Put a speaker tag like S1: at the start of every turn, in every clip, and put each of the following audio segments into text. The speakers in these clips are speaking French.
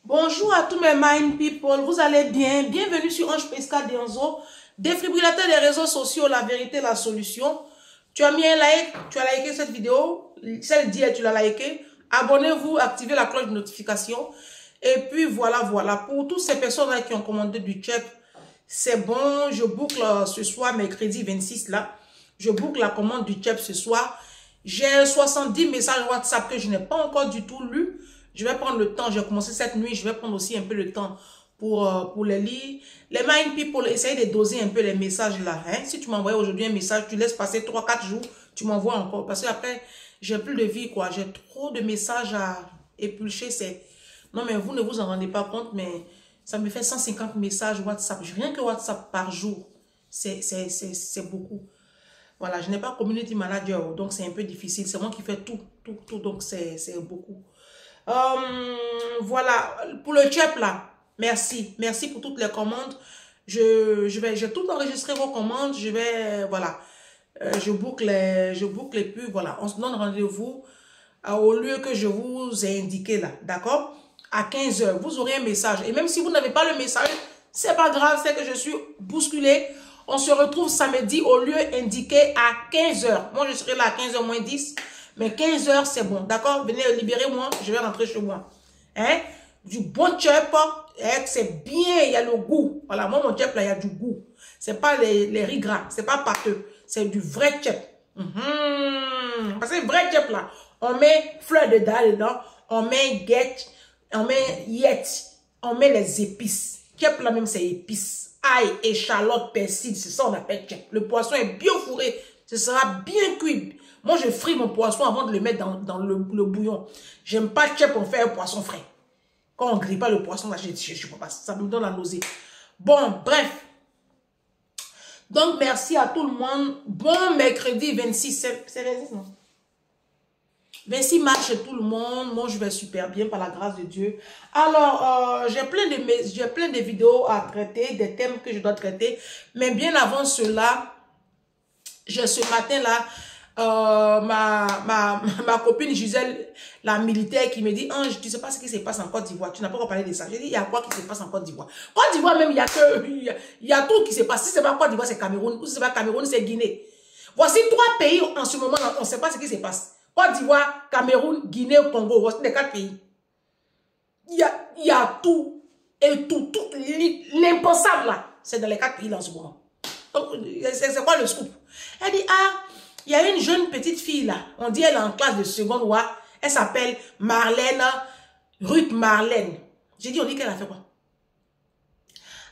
S1: Bonjour à tous mes mind people, vous allez bien? Bienvenue sur Ange Pesca Dionzo, défibrillateur des réseaux sociaux, la vérité, la solution. Tu as mis un like, tu as liké cette vidéo, celle d'hier tu l'as liké. Abonnez-vous, activez la cloche de notification. Et puis voilà. Pour toutes ces personnes là qui ont commandé du chèque, c'est bon, je boucle ce soir, mercredi 26 là. Je boucle la commande du chèque ce soir. J'ai 70 messages WhatsApp que je n'ai pas encore du tout lus. Je vais prendre le temps, j'ai commencé cette nuit, je vais prendre aussi un peu le temps pour les lire. Les mind people, essayez de doser un peu les messages là. Hein? Si tu m'envoies aujourd'hui un message, tu laisses passer 3-4 jours, tu m'envoies encore. Parce que après, j'ai plus de vie, quoi. J'ai trop de messages à éplucher. Non, mais vous ne vous en rendez pas compte, mais ça me fait 150 messages WhatsApp. Rien que WhatsApp par jour, c'est beaucoup. Voilà, je n'ai pas community manager, donc c'est un peu difficile. C'est moi qui fais tout, donc c'est beaucoup. Voilà, pour le chep là, merci pour toutes les commandes. J'ai tout enregistré vos commandes, voilà, je boucle et puis voilà, on se donne rendez-vous au lieu que je vous ai indiqué là, d'accord? À 15 h, vous aurez un message. Et même si vous n'avez pas le message, c'est pas grave, c'est que je suis bousculée. On se retrouve samedi au lieu indiqué à 15 h. Moi, je serai là à 15 h moins 10. Mais 15 h, c'est bon. D'accord? Venez, libérez-moi. Je vais rentrer chez moi. Hein? Du bon chep. C'est bien. Il y a le goût. Voilà. Moi, mon chep, là, il y a du goût. C'est pas les riz gras. C'est pas pâteux. C'est du vrai chep. Parce que le vrai chep, là, on met fleur de dalle dedans. On met guette. On met yet. On met les épices. Chep, là, même, c'est épices. Ail, échalote, persil, c'est ça on appelle chep. Le poisson est bien fourré, ce sera bien cuit. Moi, je fris mon poisson avant de le mettre dans le bouillon. J'aime pas chep, on fait un poisson frais. Quand on grille pas le poisson, là, je peux pas, ça me donne la nausée. Bon, bref. Donc, merci à tout le monde. Bon mercredi 26, c'est 26, non? 26 mars chez tout le monde. Moi, je vais super bien par la grâce de Dieu. Alors, j'ai plein de vidéos à traiter, des thèmes que je dois traiter. Mais bien avant cela, ce matin-là, ma copine Gisèle, la militaire, qui me dit, Ange, tu ne sais pas ce qui se passe en Côte d'Ivoire. Tu n'as pas encore parlé de ça. J'ai dit, il y a quoi qui se passe en Côte d'Ivoire? Côte d'Ivoire même, il y a tout qui se passe. Si ce n'est pas Côte d'Ivoire, c'est Cameroun. Ou si ce n'est pas Cameroun, c'est Guinée. Voici 3 pays en ce moment, on ne sait pas ce qui se passe. Côte d'Ivoire, Cameroun, Guinée, Congo, voici les 4 pays. Il y a tout et tout l'impensable là, c'est dans les 4 pays là en ce moment. Donc, c'est quoi le scoop? Elle dit, ah, il y a une jeune petite fille là, on dit elle est en classe de seconde, ouais, elle s'appelle Marlène, Ruth Marlène. J'ai dit, on dit qu'elle a fait quoi?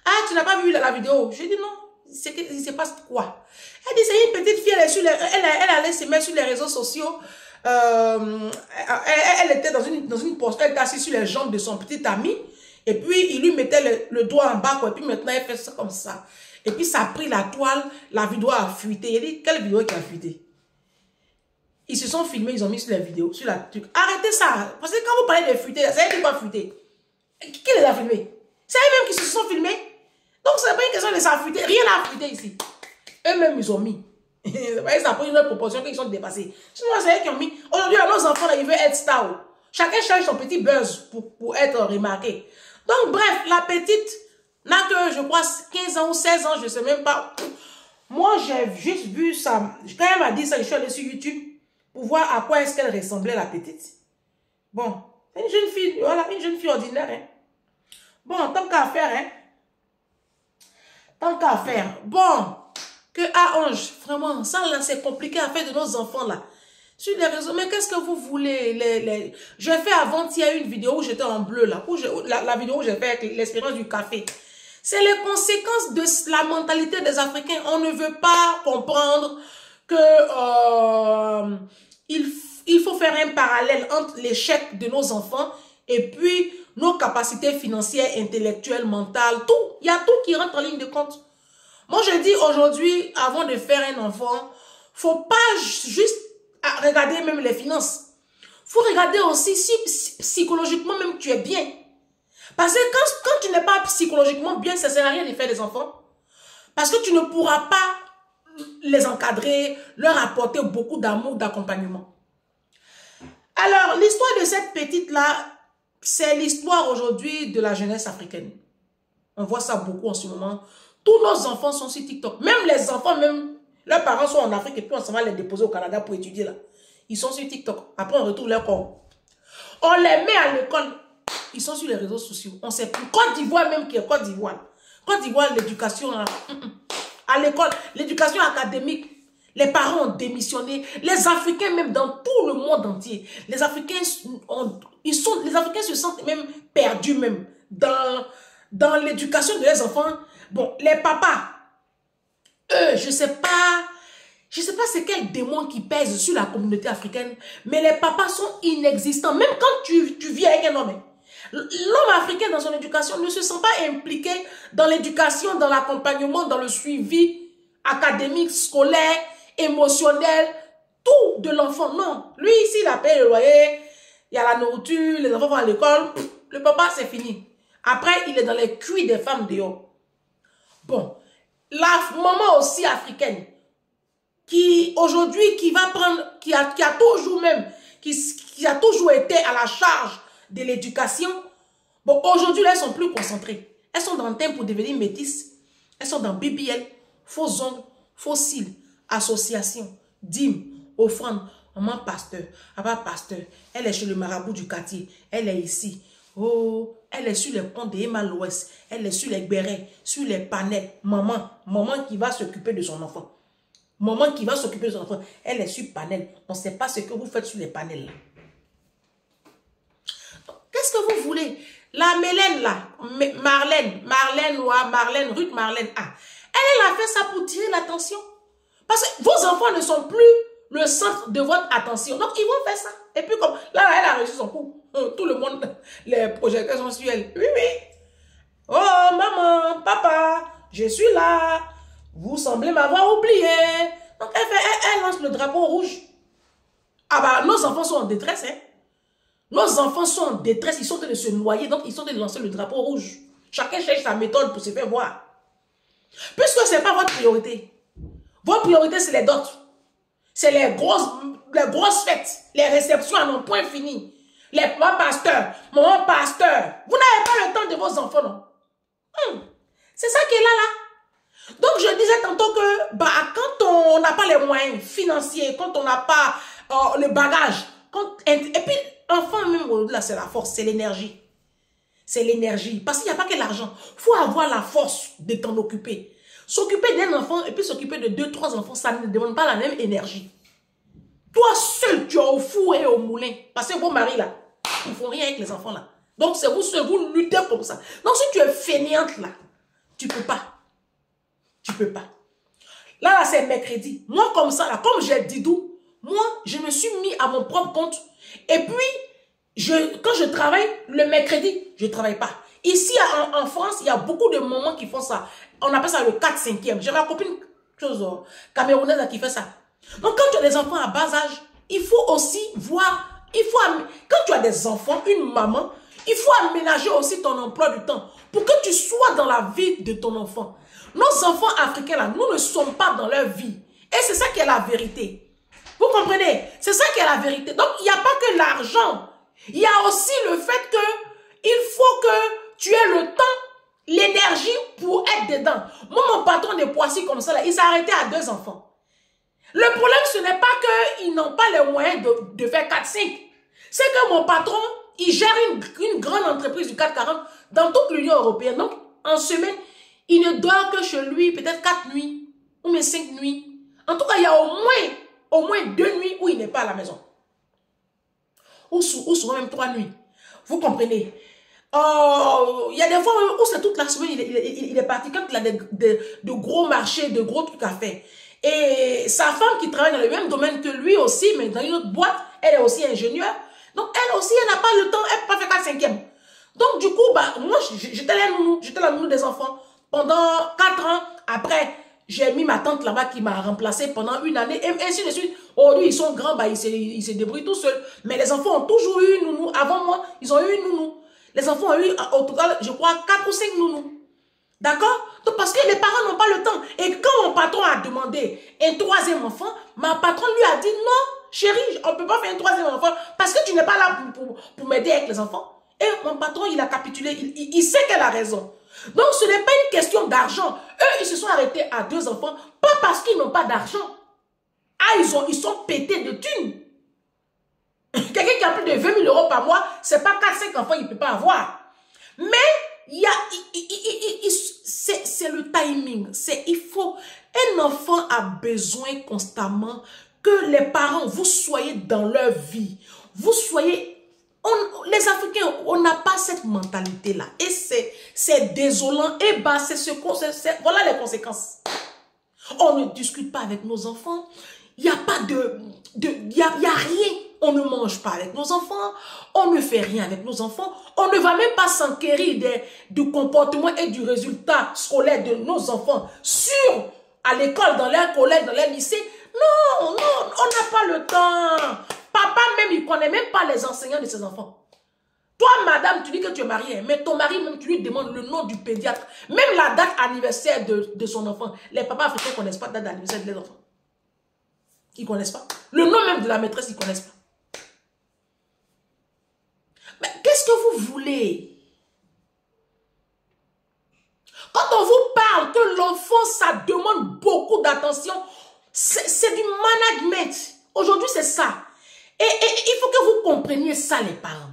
S1: Ah, tu n'as pas vu la vidéo? J'ai dit non, il se passe quoi? Elle dit, c'est une petite fille, elle allait se mettre sur les réseaux sociaux. Elle était dans une posture, elle était assise sur les jambes de son petit ami, et puis il lui mettait le doigt en bas, quoi, et puis maintenant elle fait ça comme ça. Et puis ça a pris la toile, la vidéo a fuité. Il dit, quelle vidéo qui a fuité? Ils se sont filmés, ils ont mis sur la vidéo, sur la truc. Arrêtez ça, parce que quand vous parlez de fuiter, ça veut dire quoi fuiter? Qui les a filmés? C'est eux-mêmes qui se sont filmés. Donc c'est pas une question de ça fuiter, rien n'a fuité ici. Eux-mêmes ils ont mis. Ça prend une autre proportion qu'ils sont dépassés. Sinon, c'est eux qui ont mis. Aujourd'hui, nos enfants, là, ils veulent être stars. Chacun cherche son petit buzz pour être remarqué. Donc, bref, la petite n'a que, je crois, 15 ans ou 16 ans, je ne sais même pas. Moi, j'ai juste vu ça. Quand elle m'a dit ça, je suis allée sur YouTube pour voir à quoi est-ce qu'elle ressemblait, la petite. Bon, c'est une jeune fille, voilà, une jeune fille ordinaire. Hein. Bon, tant qu'à faire, hein. Tant qu'à faire. Bon. Que Ange, vraiment, ça là, c'est compliqué à faire de nos enfants là. Sur les réseaux, mais qu'est-ce que vous voulez? J'ai fait avant-hier une vidéo où j'étais en bleu là. La vidéo où j'ai fait avec l'expérience du café. C'est les conséquences de la mentalité des Africains. On ne veut pas comprendre que il faut faire un parallèle entre l'échec de nos enfants et puis nos capacités financières, intellectuelles, mentales, tout. Il y a tout qui rentre en ligne de compte. Moi, je dis aujourd'hui, avant de faire un enfant, faut pas juste regarder même les finances. Faut regarder aussi si psychologiquement même tu es bien. Parce que quand tu n'es pas psychologiquement bien, ça ne sert à rien de faire des enfants. Parce que tu ne pourras pas les encadrer, leur apporter beaucoup d'amour, d'accompagnement. Alors, l'histoire de cette petite-là, c'est l'histoire aujourd'hui de la jeunesse africaine. On voit ça beaucoup en ce moment. Tous nos enfants sont sur TikTok. Même les enfants, même leurs parents sont en Afrique et puis on s'en va les déposer au Canada pour étudier là. Ils sont sur TikTok. Après, on retrouve leur corps. On les met à l'école. Ils sont sur les réseaux sociaux. On sait plus. Côte d'Ivoire même qui est Côte d'Ivoire. Côte d'Ivoire, l'éducation là. À l'école, l'éducation académique. Les parents ont démissionné. Les Africains, même dans tout le monde entier, les Africains, les Africains se sentent même perdus même dans l'éducation de leurs enfants. Bon, les papas, eux, je sais pas c'est quel démon qui pèse sur la communauté africaine, mais les papas sont inexistants. Même quand tu vis avec un homme, l'homme africain dans son éducation ne se sent pas impliqué dans l'éducation, dans l'accompagnement, dans le suivi académique, scolaire, émotionnel, tout de l'enfant. Non, lui ici, il a payé le loyer, il y a la nourriture, les enfants vont à l'école, le papa c'est fini. Après, il est dans les cuits des femmes dehors. Bon, la maman aussi africaine, qui aujourd'hui, qui va prendre, qui a toujours même, qui a toujours été à la charge de l'éducation. Bon, aujourd'hui, elles sont plus concentrées. Elles sont dans le thème pour devenir métisses. Elles sont dans BBL, faux ongles, faux cils, association, dîmes, offrande, maman pasteur, papa pasteur. Elle est chez le marabout du quartier. Elle est ici. Oh, elle est sur les ponts de Emma l'Ouest. Elle est sur les bérets, sur les panels. Maman qui va s'occuper de son enfant. Maman qui va s'occuper de son enfant. Elle est sur panel. On ne sait pas ce que vous faites sur les panels. Qu'est-ce que vous voulez? La Mélène là, Ruth Marlène, elle a fait ça pour tirer l'attention. Parce que vos enfants ne sont plus le centre de votre attention. Donc, ils vont faire ça. Et puis, comme là, elle a réussi son coup. Tout le monde, les projecteurs sont sur elle. Oui, oui. Oh, maman, papa, je suis là. Vous semblez m'avoir oublié. Donc, elle lance le drapeau rouge. Ah bah, nos enfants sont en détresse, hein. Nos enfants sont en détresse. Ils sont en train de se noyer. Donc, ils sont en train de lancer le drapeau rouge. Chacun cherche sa méthode pour se faire voir. Puisque ce n'est pas votre priorité. Votre priorité, c'est les dots. C'est les grosses fêtes. Les réceptions à non point fini. Les mamans pasteurs. Maman pasteur. Vous n'avez pas le temps de vos enfants, non? C'est ça qui est là. Donc, je disais tantôt que quand on n'a pas les moyens financiers, quand on n'a pas le bagage, et puis, enfant, même au-delà, c'est la force, c'est l'énergie. C'est l'énergie. Parce qu'il n'y a pas que l'argent. Il faut avoir la force de t'en occuper. S'occuper d'un enfant et puis s'occuper de 2-3 enfants, ça ne demande pas la même énergie. Toi seul, tu es au four et au moulin. Parce que vos maris là, ils ne font rien avec les enfants là. Donc c'est vous seul, vous luttez comme ça. Donc si tu es fainéante là, tu ne peux pas. Tu ne peux pas. Là c'est mercredi. Moi comme ça là, comme j'ai Didou, moi je me suis mis à mon propre compte. Et puis, quand je travaille, le mercredi, je ne travaille pas. Ici, en France, il y a beaucoup de mamans qui font ça. On appelle ça le 4-5e. J'ai ma copine camerounaise qui fait ça. Donc, quand tu as des enfants à bas âge, il faut aussi voir, quand tu as des enfants, une maman, il faut aménager aussi ton emploi du temps pour que tu sois dans la vie de ton enfant. Nos enfants africains, là, nous ne sommes pas dans leur vie. Et c'est ça qui est la vérité. Vous comprenez? C'est ça qui est la vérité. Donc, il n'y a pas que l'argent. Il y a aussi le fait que il faut que tu aies le temps, l'énergie pour être dedans. Moi, mon patron de Poissy comme ça, là, il s'est arrêté à 2 enfants. Le problème, ce n'est pas qu'ils n'ont pas les moyens de faire 4-5. C'est que mon patron, il gère une grande entreprise du 440 dans toute l'Union européenne. Donc, en semaine, il ne dort que chez lui peut-être 4 nuits ou même 5 nuits. En tout cas, il y a au moins 2 nuits où il n'est pas à la maison. Ou souvent même 3 nuits. Vous comprenez? Il y a des fois où c'est toute la semaine, il est parti quand il a de gros marchés, de gros trucs à faire. Et sa femme qui travaille dans le même domaine que lui aussi, mais dans une autre boîte, elle est aussi ingénieure. Donc elle aussi, elle n'a pas le temps, elle ne peut pas faire 4-5e. Donc du coup, moi, j'étais la nounou des enfants pendant 4 ans. Après, j'ai mis ma tante là-bas qui m'a remplacé pendant 1 année, et ainsi de suite. Oh, lui, ils sont grands, ils se débrouillent tout seuls. Mais les enfants ont toujours eu une nounou. Avant moi, ils ont eu une nounou. Les enfants ont eu, au total, je crois, 4 ou 5 nounous. D'accord? Donc, parce que les parents n'ont pas le temps. Et quand mon patron a demandé un 3e enfant, ma patronne lui a dit, non, chérie, on ne peut pas faire un 3e enfant parce que tu n'es pas là pour m'aider avec les enfants. Et mon patron, il a capitulé. Il sait qu'elle a raison. Donc, ce n'est pas une question d'argent. Eux, ils se sont arrêtés à 2 enfants, pas parce qu'ils n'ont pas d'argent. Ah, ils sont pétés de thunes. Quelqu'un qui a plus de 20 000 euros par mois, c'est pas 4-5 enfants, il ne peut pas avoir. Mais, c'est le timing. Un enfant a besoin constamment que les parents, vous soyez dans leur vie. Vous soyez... les Africains, on n'a pas cette mentalité-là. Et c'est désolant. Et bah, voilà les conséquences. On ne discute pas avec nos enfants. Il n'y a pas y a rien. On ne mange pas avec nos enfants. On ne fait rien avec nos enfants. On ne va même pas s'enquérir du comportement et du résultat scolaire de nos enfants à l'école, dans leur collège, dans leur lycée. Non, on n'a pas le temps. Papa même, il ne connaît même pas les enseignants de ses enfants. Toi, madame, tu dis que tu es mariée, mais ton mari, même, tu lui demandes le nom du pédiatre. Même la date anniversaire de son enfant. Les papas africains ne connaissent pas la date d'anniversaire de leurs enfants. Ils ne connaissent pas. Le nom même de la maîtresse, ils ne connaissent pas. Mais qu'est-ce que vous voulez? Quand on vous parle que l'enfant, ça demande beaucoup d'attention, c'est du management. Aujourd'hui, c'est ça. Et il faut que vous compreniez ça, les parents.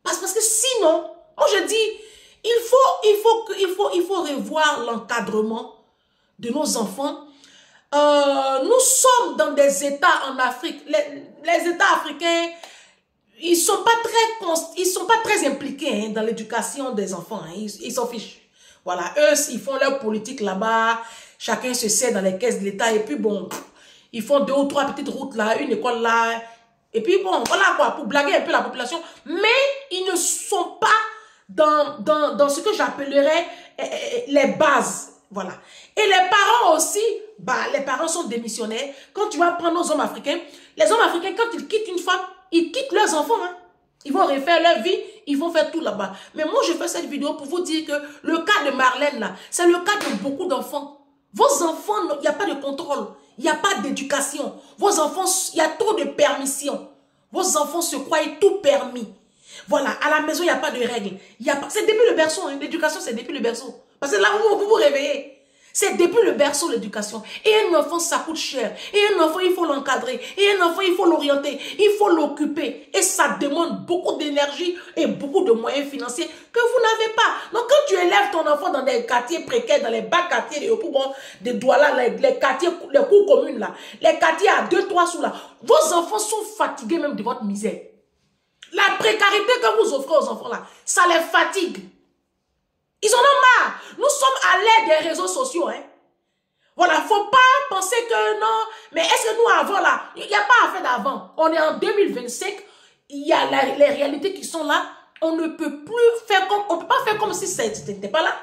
S1: Parce que sinon, moi je dis, il faut revoir l'encadrement de nos enfants. Nous sommes dans des États en Afrique. Les États africains, ils sont pas très impliqués dans l'éducation des enfants. Hein. Ils s'en fichent. Voilà, eux, ils font leur politique là-bas. Chacun se sert dans les caisses de l'État. Et puis bon, ils font 2 ou 3 petites routes là, une école là. Et puis bon, voilà quoi, pour blaguer un peu la population. Mais ils ne sont pas dans ce que j'appellerais les bases. Voilà. Et les parents aussi, les parents sont démissionnaires. Quand tu vas prendre nos hommes africains, les hommes africains, quand ils quittent une femme, ils quittent leurs enfants. Hein. Ils vont refaire leur vie, ils vont faire tout là-bas. Mais moi, je fais cette vidéo pour vous dire que le cas de Marlène, là, c'est le cas de beaucoup d'enfants. Vos enfants, il n'y a pas de contrôle. Il n'y a pas d'éducation. Vos enfants, il y a trop de permission. Vos enfants se croient tout permis. Voilà, à la maison, il n'y a pas de règles. C'est depuis le berceau. Hein. L'éducation, c'est depuis le berceau. Parce que là, vous vous réveillez. C'est depuis le berceau, l'éducation. Et un enfant, ça coûte cher. Et un enfant, il faut l'encadrer. Et un enfant, il faut l'orienter. Il faut l'occuper. Et ça demande beaucoup d'énergie et beaucoup de moyens financiers que vous n'avez pas. Donc, quand tu élèves ton enfant dans des quartiers précaires, dans les bas quartiers, des Douala, les quartiers, les cours communes, là, les quartiers à 2-3 sous là, vos enfants sont fatigués même de votre misère. La précarité que vous offrez aux enfants là, ça les fatigue. Ils en ont marre. Nous sommes à l'ère des réseaux sociaux. Hein. Voilà, faut pas penser que non. Mais est-ce que nous avant là, il n'y a pas à faire d'avant. On est en 2025. Il y a les réalités qui sont là. On ne peut plus faire comme, on peut pas faire comme si ça n'était pas là.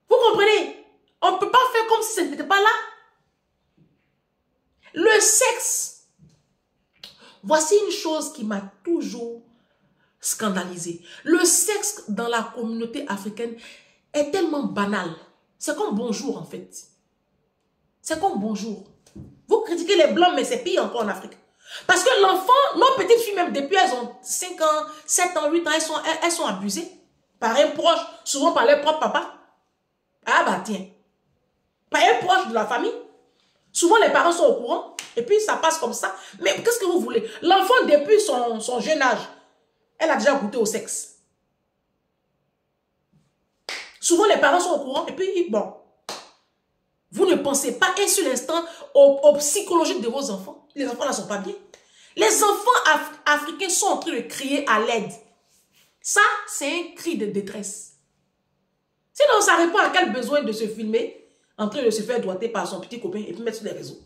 S1: Vous comprenez? On ne peut pas faire comme si ça n'était pas là. Le sexe. Voici une chose qui m'a toujours scandalisé. Le sexe dans la communauté africaine est tellement banal. C'est comme bonjour en fait. C'est comme bonjour. Vous critiquez les blancs, mais c'est pire encore en Afrique. Parce que l'enfant, nos petites filles même, depuis elles ont 5 ans, 7 ans, 8 ans, elles sont abusées par un proche, souvent par leur propre papa. Ah bah tiens. Par un proche de la famille. Souvent les parents sont au courant. Et puis ça passe comme ça. Mais qu'est-ce que vous voulez? L'enfant depuis son jeune âge, elle a déjà goûté au sexe. Souvent, les parents sont au courant. Et puis, bon, vous ne pensez pas un seul instant au psychologique de vos enfants. Les enfants ne sont pas bien. Les enfants africains sont en train de crier à l'aide. Ça, c'est un cri de détresse. Sinon, ça répond à quel besoin de se filmer en train de se faire doigter par son petit copain et puis mettre sur les réseaux.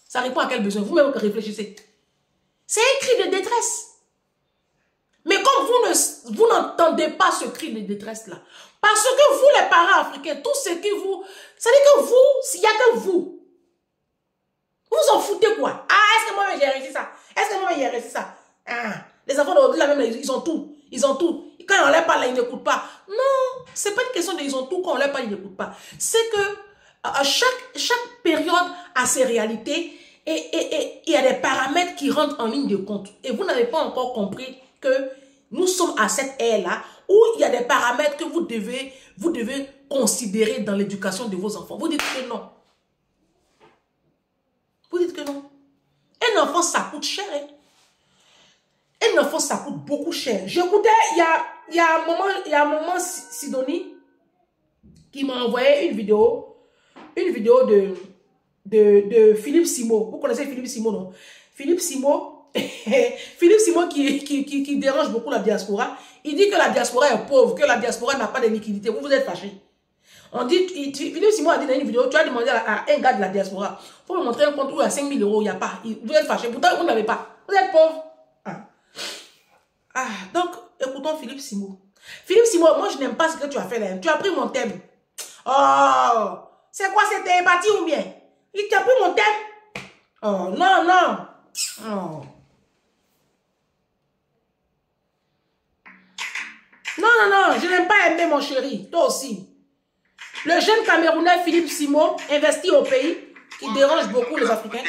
S1: Ça répond à quel besoin? Vous-même réfléchissez. C'est un cri de détresse. Mais comme vous n'entendez pas ce cri de détresse-là, parce que vous, les parents africains, tout ce qui vous... C'est-à-dire que vous, il n'y a que vous. Vous vous en foutez quoi? Ah, est-ce que moi j'ai réussi ça? Est-ce que moi j'ai réussi ça? Ah, les enfants d'aujourd'hui, là même, ils ont tout. Ils ont tout. Quand on leur parle, là, ils n'écoutent pas. Non, c'est pas une question de ils ont tout, quand on leur parle, ils n'écoutent pas. C'est que chaque période a ses réalités et il y a des paramètres qui rentrent en ligne de compte. Et vous n'avez pas encore compris que Nous sommes à cette ère-là où il y a des paramètres que vous devez considérer dans l'éducation de vos enfants. Vous dites que non. Vous dites que non. Un enfant, ça coûte cher. Hein? Un enfant, ça coûte beaucoup cher. J'écoutais, il y a un moment, Sidonie, qui m'a envoyé une vidéo de Philippe Simo. Vous connaissez Philippe Simo, non? Philippe Simo, Philippe Simo qui dérange beaucoup la diaspora. Il dit que la diaspora est pauvre, que la diaspora n'a pas de liquidité. Vous êtes fâchés. On dit, Philippe Simon a dit dans une vidéo, tu as demandé à un gars de la diaspora, il faut me montrer un compte où il y a 5 000 euros, il n'y a pas. Vous êtes fâchés, pourtant vous n'avez pas. Vous êtes pauvre. Donc, écoutons Philippe Simon. Philippe Simon, moi je n'aime pas ce que tu as fait là. Tu as pris mon thème. Oh, c'est quoi, c'était épathie ou bien? Il t'a pris mon thème. Oh, non, non. Oh. Non, non, non, je n'aime pas aimer mon chéri. Toi aussi. Le jeune Camerounais Philippe Simon investit au pays qui dérange beaucoup les Africains.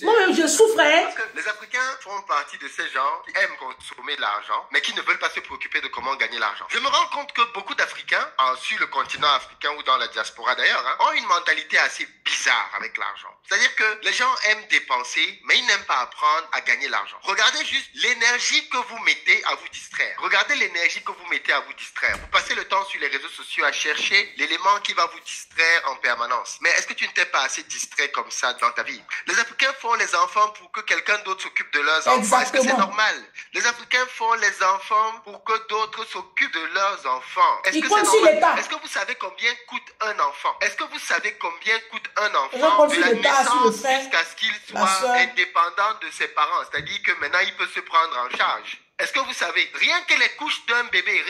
S1: Moi-même, je souffre. Hein?
S2: Parce que les Africains font partie de ces gens qui aiment consommer de l'argent, mais qui ne veulent pas se préoccuper de comment gagner l'argent. Je me rends compte que beaucoup d'Africains, sur le continent africain ou dans la diaspora d'ailleurs, ont une mentalité assez bizarre avec l'argent. C'est-à-dire que les gens aiment dépenser, mais ils n'aiment pas apprendre à gagner l'argent. Regardez juste l'énergie que vous mettez à vous distraire. Regardez l'énergie que vous mettez à vous distraire. Vous passez le temps sur les réseaux sociaux à chercher l'élément qui va vous distraire en permanence. Mais est-ce que tu ne t'es pas assez distrait comme ça dans ta vie? Les Africains font les enfants pour que quelqu'un d'autre s'occupe de leurs enfants. Est-ce que c'est normal? Les Africains font les enfants pour que d'autres s'occupent de leurs enfants. Est-ce que c'est normal? Est-ce que vous savez combien coûte un enfant? Est-ce que vous savez combien coûte un enfant de la naissance jusqu'à ce qu'il soit indépendant de ses parents? C'est-à-dire que maintenant il peut se prendre en charge. Est-ce que vous savez, rien que les couches d'un bébé,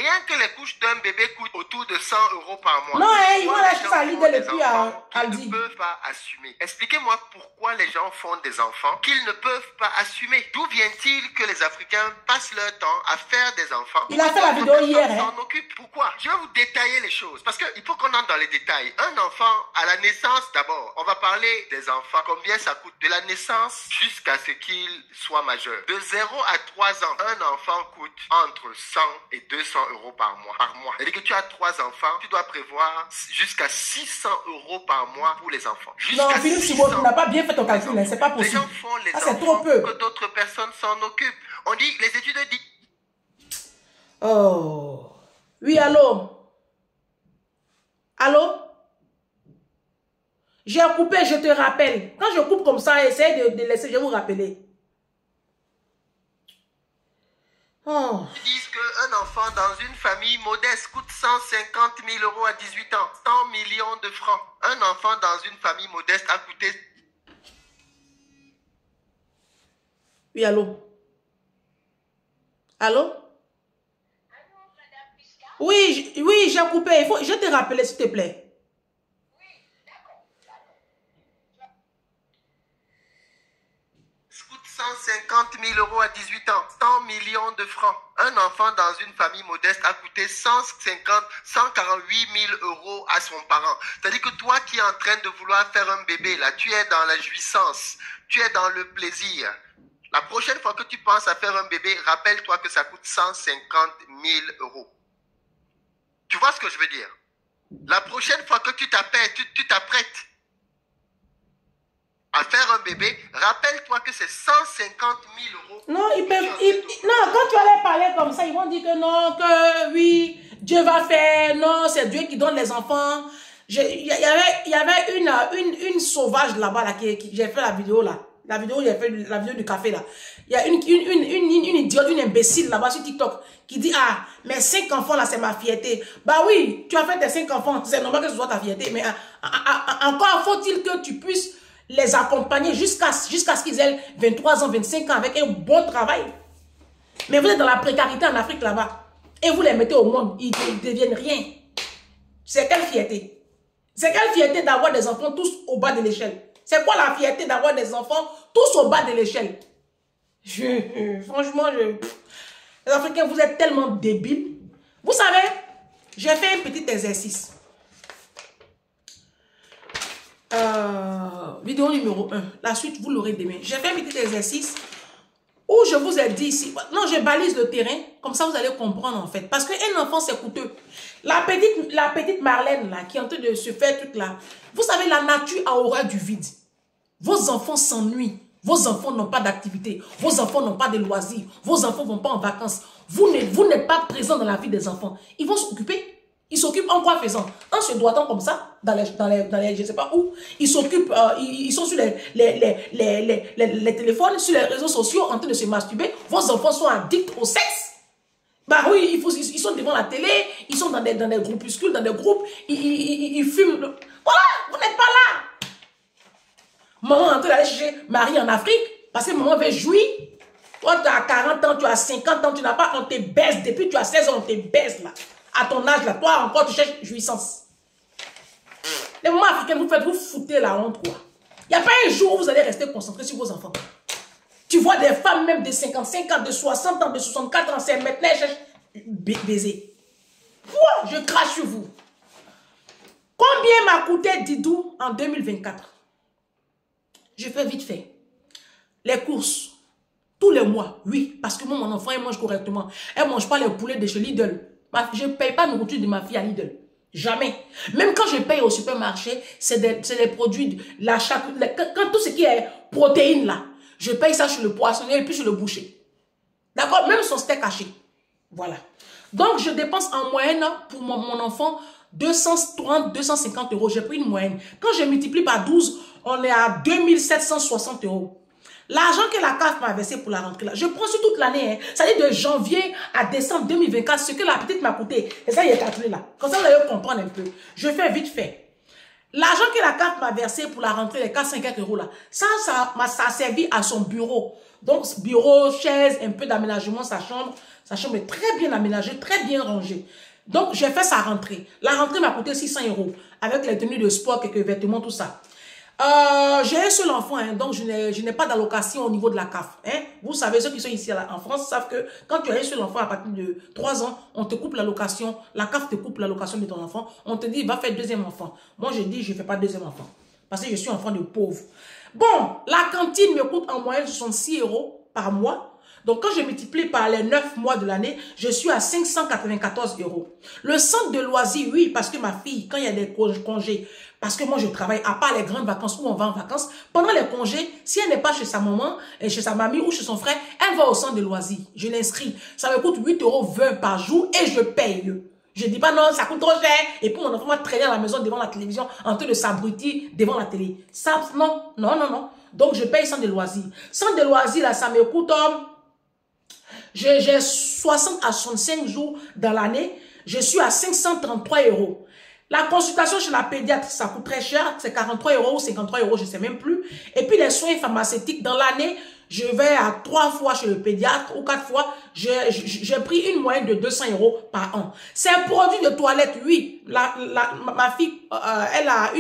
S2: coûtent autour de 100 euros par mois.
S1: Non, ils vont lâcher ça depuis
S2: qu'ils ne peuvent pas assumer. Expliquez-moi pourquoi les gens font des enfants qu'ils ne peuvent pas assumer. D'où vient-il que les Africains passent leur temps à faire des enfants?
S1: Il a fait la vidéo hier.
S2: S'en occupe. Pourquoi? Je vais vous détailler les choses. Parce qu'il faut qu'on entre dans les détails. Un enfant, à la naissance d'abord, on va parler des enfants. Combien ça coûte? De la naissance jusqu'à ce qu'il soit majeur. De 0 à 3 ans, un enfant coûte entre 100 et 200 euros par mois. C'est-à-dire que tu as 3 enfants, tu dois prévoir jusqu'à 600 euros par mois pour les enfants.
S1: Non, Philippe Simon, tu n'as pas bien fait ton calcul, c'est pas possible.
S2: Les gens font les enfants trop peu. Que d'autres personnes s'en occupent. On dit, les études disent...
S1: Oh. Oui, allô? Allô? J'ai coupé, je te rappelle. Quand je coupe comme ça, essayez de laisser, je vais vous rappeler. Oh.
S2: Ils disent qu'un enfant dans une famille modeste coûte 150 000 euros à 18 ans, 100 millions de francs. Un enfant dans une famille modeste a coûté...
S1: Oui, allô? Allô? Oui, oui, j'ai coupé. Je te rappelle, s'il te plaît.
S2: 150 000 euros à 18 ans, 100 millions de francs. Un enfant dans une famille modeste a coûté 148 000 euros à son parent. C'est-à-dire que toi qui es en train de vouloir faire un bébé, là, tu es dans la jouissance, tu es dans le plaisir. La prochaine fois que tu penses à faire un bébé, rappelle-toi que ça coûte 150 000 euros. Tu vois ce que je veux dire? La prochaine fois que tu t'apprêtes à faire un bébé, rappelle-toi que c'est 150 000 euros.
S1: Non, non, quand tu allais parler comme ça, ils vont dire que non, que oui, Dieu va faire, non, c'est Dieu qui donne les enfants. Il y avait une sauvage là-bas, là, j'ai fait la vidéo là. La vidéo, j'ai fait la vidéo du café là. Il y a une idiote, une imbécile là-bas sur TikTok qui dit, ah, mes 5 enfants là, c'est ma fierté. Bah oui, tu as fait tes 5 enfants, c'est normal que ce soit ta fierté, mais encore faut-il que tu puisses les accompagner jusqu'à ce qu'ils aient 23 ans, 25 ans avec un bon travail. Mais vous êtes dans la précarité en Afrique là-bas. Et vous les mettez au monde, ils ne deviennent rien. C'est quelle fierté? C'est quelle fierté d'avoir des enfants tous au bas de l'échelle? C'est quoi la fierté d'avoir des enfants tous au bas de l'échelle? Franchement, les Africains, vous êtes tellement débiles. Vous savez, j'ai fait un petit exercice. Vidéo numéro 1. La suite, vous l'aurez demain. J'ai fait un petit exercice où je vous ai dit ici, non, je balise le terrain, comme ça vous allez comprendre en fait. Parce qu'un enfant, c'est coûteux. La petite Marlène, là, qui est en train de se faire toute là, vous savez, la nature a horreur du vide. Vos enfants s'ennuient. Vos enfants n'ont pas d'activité. Vos enfants n'ont pas de loisirs. Vos enfants ne vont pas en vacances. Vous n'êtes pas présent dans la vie des enfants. Ils vont s'occuper. Ils s'occupent en quoi faisant? En se doigtant comme ça, dans les je ne sais pas où. Ils s'occupent, ils sont sur les téléphones, sur les réseaux sociaux, en train de se masturber. Vos enfants sont addicts au sexe. Bah oui, ils sont devant la télé, ils sont dans des groupuscules, dans des groupes, ils fument. Voilà, vous n'êtes pas là. Maman est en train d'aller chercher Marie en Afrique, parce que maman veut jouir. Toi, tu as 40 ans, tu as 50 ans, tu n'as pas, on te baisse. Depuis tu as 16 ans, on te baisse là. À ton âge là, toi encore, tu cherches jouissance. Les mamans africaines, vous foutez la honte quoi. Il n'y a pas un jour où vous allez rester concentré sur vos enfants. Tu vois des femmes même de 55 ans, de 60 ans, de 64 ans, c'est maintenant elles cherchent baiser. Moi, je crache sur vous. Combien m'a coûté Didou en 2024? Je fais vite fait. Les courses, tous les mois, oui, parce que moi, mon enfant, il mange correctement. Elle ne mange pas les poulets de chez Lidl. Je ne paye pas la nourriture de ma fille à Lidl. Jamais. Même quand je paye au supermarché, c'est des produits, quand tout ce qui est protéines là, je paye ça sur le poissonnier et puis sur le boucher. D'accord? Même son steak haché. Voilà. Donc, je dépense en moyenne pour mon enfant 230, 250 euros. J'ai pris une moyenne. Quand je multiplie par 12, on est à 2760 euros. L'argent que la CAF m'a versé pour la rentrée, là, je prends sur toute l'année. Hein. Ça dit de janvier à décembre 2024, ce que la petite m'a coûté. Et ça, il est calculé là. Comme ça, vous allez comprendre un peu. Je fais vite fait. L'argent que la CAF m'a versé pour la rentrée, les 450 euros là, ça a servi à son bureau. Donc, bureau, chaise, un peu d'aménagement, sa chambre est très bien aménagée, très bien rangée. Donc, j'ai fait sa rentrée. La rentrée m'a coûté 600 euros avec les tenues de sport, quelques vêtements, tout ça. J'ai un seul enfant, hein, donc je n'ai pas d'allocation au niveau de la CAF. Hein. Vous savez, ceux qui sont ici en France savent que quand tu as un seul enfant à partir de 3 ans, on te coupe l'allocation, la CAF te coupe l'allocation de ton enfant, on te dit, va faire deuxième enfant. Moi, je dis, je ne fais pas deuxième enfant, parce que je suis enfant de pauvre. Bon, la cantine me coûte en moyenne 66 euros par mois. Donc, quand je multiplie par les 9 mois de l'année, je suis à 594 euros. Le centre de loisirs, oui, parce que ma fille, quand il y a des congés, parce que moi, je travaille, à part les grandes vacances où on va en vacances, pendant les congés, si elle n'est pas chez sa maman, chez sa mamie ou chez son frère, elle va au centre de loisirs. Je l'inscris. Ça me coûte 8,20 euros par jour et je paye. Je dis pas non, ça coûte trop cher. Et puis mon enfant va traîner à la maison devant la télévision en train de s'abrutir devant la télé. Ça, non. Donc, je paye centre de loisirs. Centre de loisirs, là, ça me coûte... J'ai 60 à 65 jours dans l'année. Je suis à 533 euros. La consultation chez la pédiatre, ça coûte très cher. C'est 43 euros ou 53 euros, je ne sais même plus. Et puis les soins pharmaceutiques, dans l'année, je vais à 3 fois chez le pédiatre ou 4 fois. J'ai pris une moyenne de 200 euros par an. C'est un produit de toilette, oui. Ma fille, elle a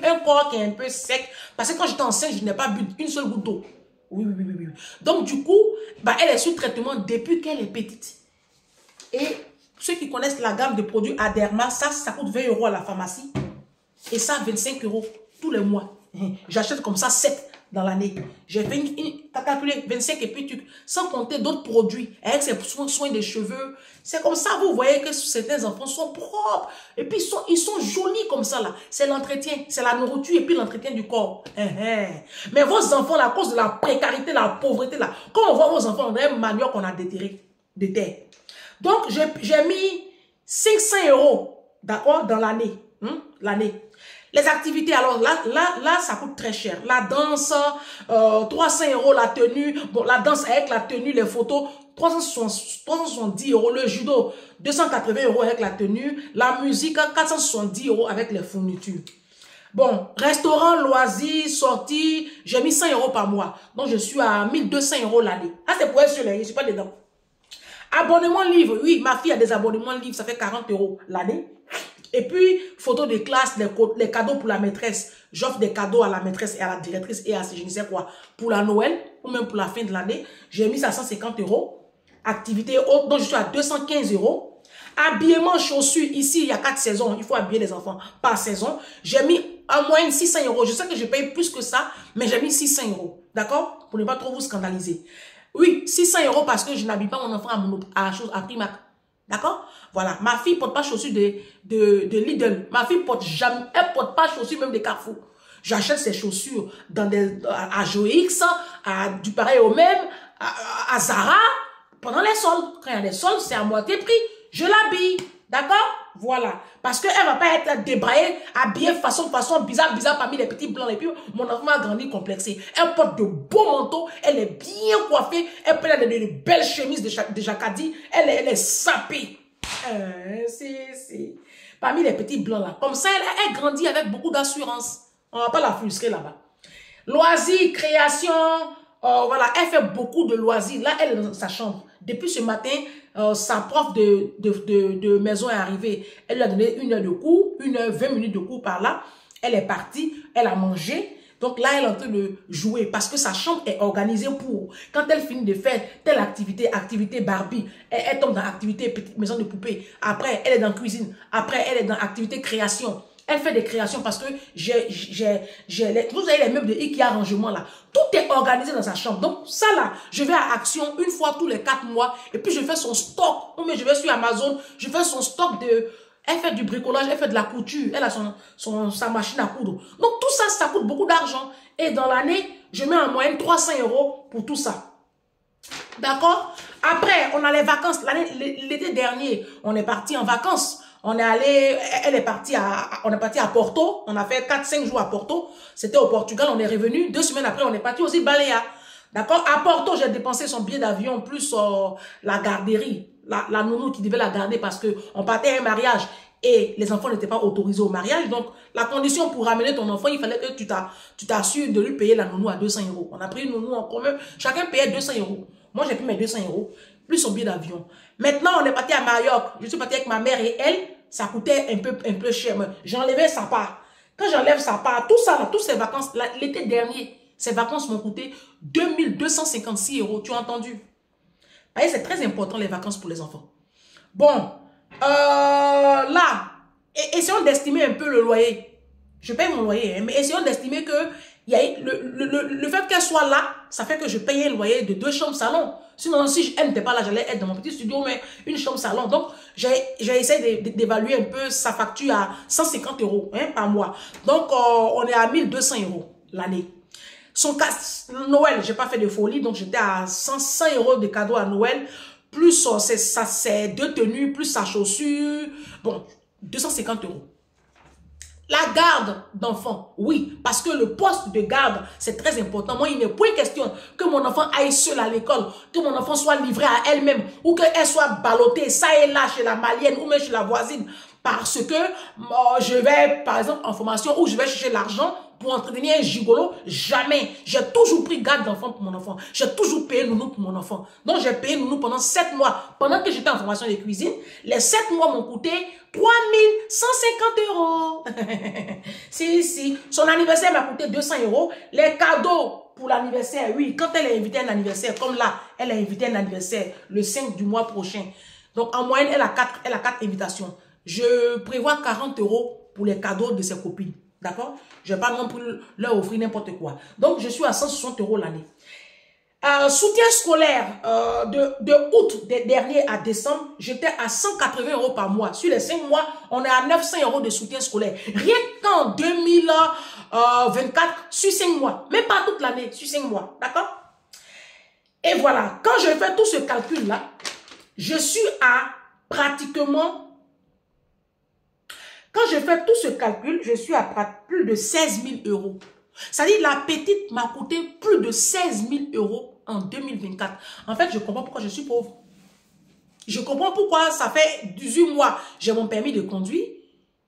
S1: un corps qui est un peu sec. Parce que quand j'étais enceinte, je n'ai pas bu une seule goutte d'eau. Oui. Donc, du coup, elle est sous traitement depuis qu'elle est petite. Et ceux qui connaissent la gamme de produits Aderma, ça coûte 20 euros à la pharmacie. Et ça, 25 euros tous les mois. J'achète comme ça 7 dans l'année. J'ai fait t'as calculé 25 et puis sans compter d'autres produits. Avec ses soins des cheveux. C'est comme ça, vous voyez que certains enfants sont propres. Et puis, ils sont jolis comme ça, là. C'est l'entretien, c'est la nourriture et puis l'entretien du corps. Mais vos enfants, là, à cause de la précarité, la pauvreté, là, quand on voit vos enfants, on a un manioc qu'on a déterré de terre. Donc, j'ai mis 500 euros, d'accord, dans l'année. L'année. Les activités, alors là, ça coûte très cher. La danse, 300 euros la tenue. Bon, la danse avec la tenue, les photos, 370 euros. Le judo, 280 euros avec la tenue. La musique, 470 euros avec les fournitures. Bon, restaurant, loisirs, sorties, j'ai mis 100 euros par mois. Donc, je suis à 1200 euros l'année. Ah, c'est pour être sûr, je ne suis pas dedans. Abonnement livre, oui, ma fille a des abonnements livres, ça fait 40 euros l'année. Et puis, photos de classe, les cadeaux pour la maîtresse. J'offre des cadeaux à la maîtresse et à la directrice et à je ne sais quoi. Pour la Noël ou même pour la fin de l'année, j'ai mis ça à 150 euros. Activité haute, donc je suis à 215 euros. Habillement, chaussures, ici, il y a 4 saisons. Il faut habiller les enfants par saison. J'ai mis en moyenne 600 euros. Je sais que je paye plus que ça, mais j'ai mis 600 euros. D'accord? Pour ne pas trop vous scandaliser. Oui, 600 euros parce que je n'habille pas mon enfant à Primark. D'accord? Voilà. Ma fille porte pas chaussures de Lidl. Ma fille porte jamais, elle porte pas chaussures même de Carrefour. J'achète ces chaussures à Joix, du pareil au même, à Zara, pendant les soldes. Quand il y a des soldes, c'est à moitié prix. Je l'habille. D'accord? Voilà. Parce qu'elle va pas être débraillée, habillée façon bizarre parmi les petits blancs. Et puis, mon enfant va grandir complexé. Elle porte de beaux manteaux. Elle est bien coiffée. Elle porte de belles chemises de jacadi. Elle est sapée. Parmi les petits blancs là. Comme ça, elle grandit avec beaucoup d'assurance. On va pas la frustrer là-bas. Loisirs, création. Voilà, elle fait beaucoup de loisirs. Là, elle est dans sa chambre. Depuis ce matin, sa prof de maison est arrivée. Elle lui a donné 1 heure de cours, 1 heure, 20 minutes de cours par là. Elle est partie, elle a mangé. Donc là, elle est en train de jouer parce que sa chambre est organisée pour. Quand elle finit de faire telle activité Barbie, elle tombe dans activité petite maison de poupée. Après, elle est dans cuisine. Après, elle est dans activité création. Elle fait des créations parce que vous avez les meubles de Ikea rangement là. Tout est organisé dans sa chambre. Donc ça là, je vais à Action 1 fois tous les 4 mois et puis je fais son stock. Ou bien je vais sur Amazon, je fais son stock de... Elle fait du bricolage, elle fait de la couture, elle a sa machine à coudre. Donc tout ça, ça coûte beaucoup d'argent. Et dans l'année, je mets en moyenne 300 euros pour tout ça. D'accord? Après, on a les vacances. L'été dernier, on est parti en vacances. On est allé, on est parti à Porto. On a fait 4-5 jours à Porto. C'était au Portugal. On est revenu. 2 semaines après, on est parti aussi Baléa. D'accord? À Porto, j'ai dépensé son billet d'avion plus la garderie. La nounou qui devait la garder parce que on partait à un mariage et les enfants n'étaient pas autorisés au mariage. Donc, la condition pour ramener ton enfant, il fallait que tu t'assures de lui payer la nounou à 200 euros. On a pris une nounou en commun. Chacun payait 200 euros. Moi, j'ai pris mes 200 euros plus son billet d'avion. Maintenant, on est parti à Majorque. Je suis parti avec ma mère et elle. Ça coûtait un peu cher. J'enlevais sa part. Quand j'enlève sa part, tout ça, là, toutes ces vacances, l'été dernier, ces vacances m'ont coûté 2256 euros. Tu as entendu? C'est très important les vacances pour les enfants. Bon, là, essayons d'estimer un peu le loyer. Je paye mon loyer, hein, mais essayons d'estimer que le fait qu'elle soit là, ça fait que je paye un loyer de 2 chambres salon. Sinon, si elle n'était pas là, j'allais être dans mon petit studio, mais une chambre salon. Donc, j'ai essayé d'évaluer un peu sa facture à 150 euros hein, par mois. Donc, on est à 1200 euros l'année. Noël, j'ai pas fait de folie, donc j'étais à 100 euros de cadeaux à Noël, plus c'est 2 tenues, plus sa chaussure, bon, 250 euros. La garde d'enfants, oui, parce que le poste de garde, c'est très important. Moi, il n'est point question que mon enfant aille seul à l'école, que mon enfant soit livré à elle-même, ou qu'elle soit ballottée, ça et là, chez la malienne, ou même chez la voisine, parce que je vais, par exemple, en formation, ou je vais chercher l'argent pour entretenir un gigolo, jamais. J'ai toujours pris garde d'enfant pour mon enfant. J'ai toujours payé nounou pour mon enfant. Donc, j'ai payé nounou pendant 7 mois. Pendant que j'étais en formation de cuisine, les 7 mois m'ont coûté 3150 euros. Si. Son anniversaire m'a coûté 200 euros. Les cadeaux pour l'anniversaire, oui. Quand elle est invitée à un anniversaire, comme là, elle est invitée à un anniversaire le 5 du mois prochain. Donc, en moyenne, elle a 4 invitations. Je prévois 40 euros pour les cadeaux de ses copines. D'accord? Je ne vais pas non plus leur offrir n'importe quoi. Donc, je suis à 160 euros l'année. Soutien scolaire de août dernier à décembre, j'étais à 180 euros par mois. Sur les 5 mois, on est à 900 euros de soutien scolaire. Rien qu'en 2024, sur 5 mois. Même pas toute l'année, sur 5 mois. D'accord? Et voilà, quand je fais tout ce calcul-là, je suis à pratiquement... Quand je fais tout ce calcul, je suis à plus de 16 000 euros. C'est-à-dire, la petite m'a coûté plus de 16 000 euros en 2024. En fait, je comprends pourquoi je suis pauvre. Je comprends pourquoi ça fait 18 mois, j'ai mon permis de conduire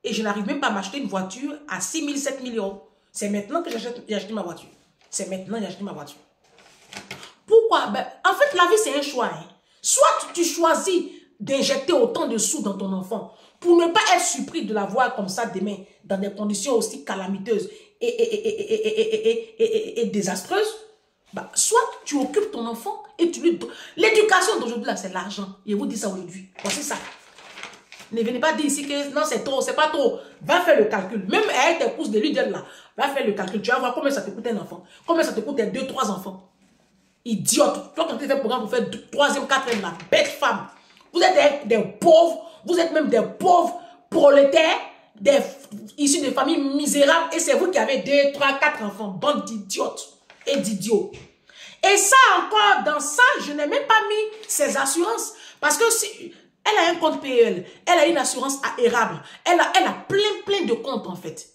S1: et je n'arrive même pas à m'acheter une voiture à 6 000, 7 000 euros. C'est maintenant que j'ai acheté ma voiture. C'est maintenant que j'ai acheté ma voiture. Pourquoi? En fait, la vie, c'est un choix. Hein. Soit tu choisis d'injecter autant de sous dans ton enfant pour ne pas être surpris de la voir comme ça demain, dans des conditions aussi calamiteuses et désastreuses, soit tu occupes ton enfant et tu lui donnes. L'éducation d'aujourd'hui, là, c'est l'argent. Et vous dites ça aujourd'hui. Voici ça. Ne venez pas dire ici que non, c'est trop, c'est pas trop. Va faire le calcul. Même avec tes courses de l'idée là, va faire le calcul. Tu vas voir combien ça te coûte un enfant. Combien ça te coûte tes 2-3 enfants. Idiote. Toi, quand tu fais un programme pour faire 3e, 4e, la bête femme. Vous êtes des pauvres, vous êtes même des pauvres prolétaires, issus de familles misérables, et c'est vous qui avez 2, 3, 4 enfants. Bande d'idiotes et d'idiots. Et ça encore, dans ça, je n'ai même pas mis ses assurances. Parce que si elle a un compte PEL, elle a une assurance érable, elle a plein de comptes en fait.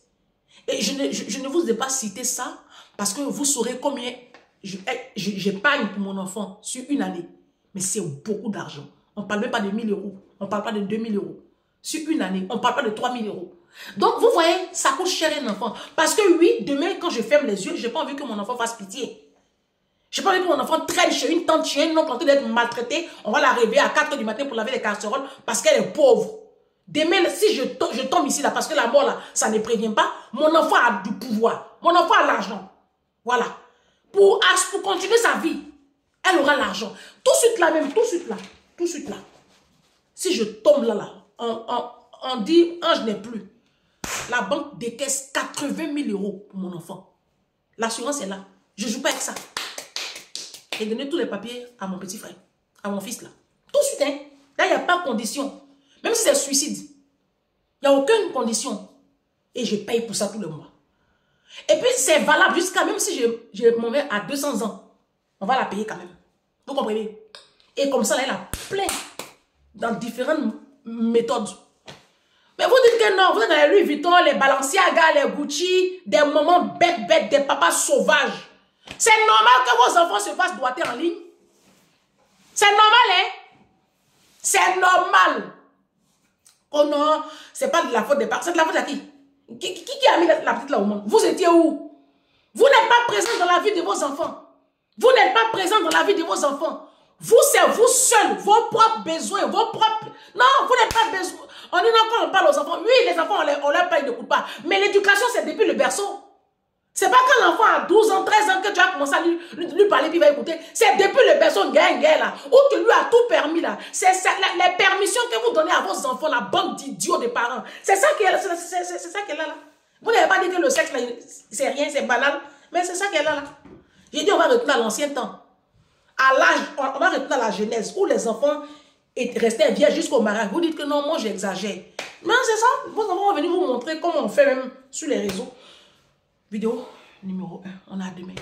S1: Et je ne vous ai pas cité ça parce que vous saurez combien j'épargne pour mon enfant sur une année. Mais c'est beaucoup d'argent. On ne parle même pas de 1 000 euros. On ne parle pas de 2 000 euros. Sur une année, on ne parle pas de 3 000 euros. Donc, vous voyez, ça coûte cher un enfant. Parce que oui, demain, quand je ferme les yeux, je n'ai pas envie que mon enfant fasse pitié. Je n'ai pas envie que mon enfant traîne chez une tante, chez un oncle en train d'être maltraité. On va la réveiller à 4 h du matin pour laver les casseroles parce qu'elle est pauvre. Demain, si je tombe ici, là, parce que la mort, là, ça ne prévient pas, mon enfant a du pouvoir. Mon enfant a l'argent. Voilà. Pour continuer sa vie, elle aura l'argent. Tout de suite là même, tout de suite là. Si je tombe là, on dit, je n'ai plus. La banque décaisse 80 000 euros pour mon enfant. L'assurance est là. Je ne joue pas avec ça. J'ai donné tous les papiers à mon petit frère, à mon fils là. Tout de suite, hein. Là, il n'y a pas de condition. Même si c'est suicide, il n'y a aucune condition. Et je paye pour ça tout le mois. Et puis, c'est valable jusqu'à, même si je m'en vais à 200 ans, on va la payer quand même. Vous comprenez? Et comme ça, là, elle a plein dans différentes méthodes. Mais vous dites que non, vous êtes dans les Louis Vuitton, les Balenciaga, les Gucci, des mamans bêtes, des papas sauvages. C'est normal que vos enfants se fassent doigter en ligne. C'est normal, hein? C'est normal. Oh non, c'est pas de la faute des parents. C'est de la faute à qui? Qui a mis la petite là au monde? Vous étiez où? Vous n'êtes pas présent dans la vie de vos enfants. Vous n'êtes pas présent dans la vie de vos enfants. Vous, c'est vous seul, vos propres besoins, vos propres... Non, vous n'êtes pas besoin. On dit non, quand on parle aux enfants, oui, les enfants, on leur paye de coup de pas. Mais l'éducation, c'est depuis le berceau. C'est pas quand l'enfant a 12 ans, 13 ans que tu as commencé à lui parler puis il va écouter. C'est depuis le berceau là, où tu lui as tout permis là. C'est les permissions que vous donnez à vos enfants, la bande d'idiots des parents. C'est ça qu'elle est là. Vous n'avez pas dit que le sexe là, c'est rien, c'est banal. Mais c'est ça qu'elle est là. J'ai dit on va retourner à l'ancien temps. À l'âge, on va retourner à la Genèse où les enfants restaient vierges jusqu'au mariage. Vous dites que non, moi j'exagère. Non, c'est ça. Vos enfants vont venir vous montrer comment on fait même sur les réseaux. Vidéo numéro 1. On a demain.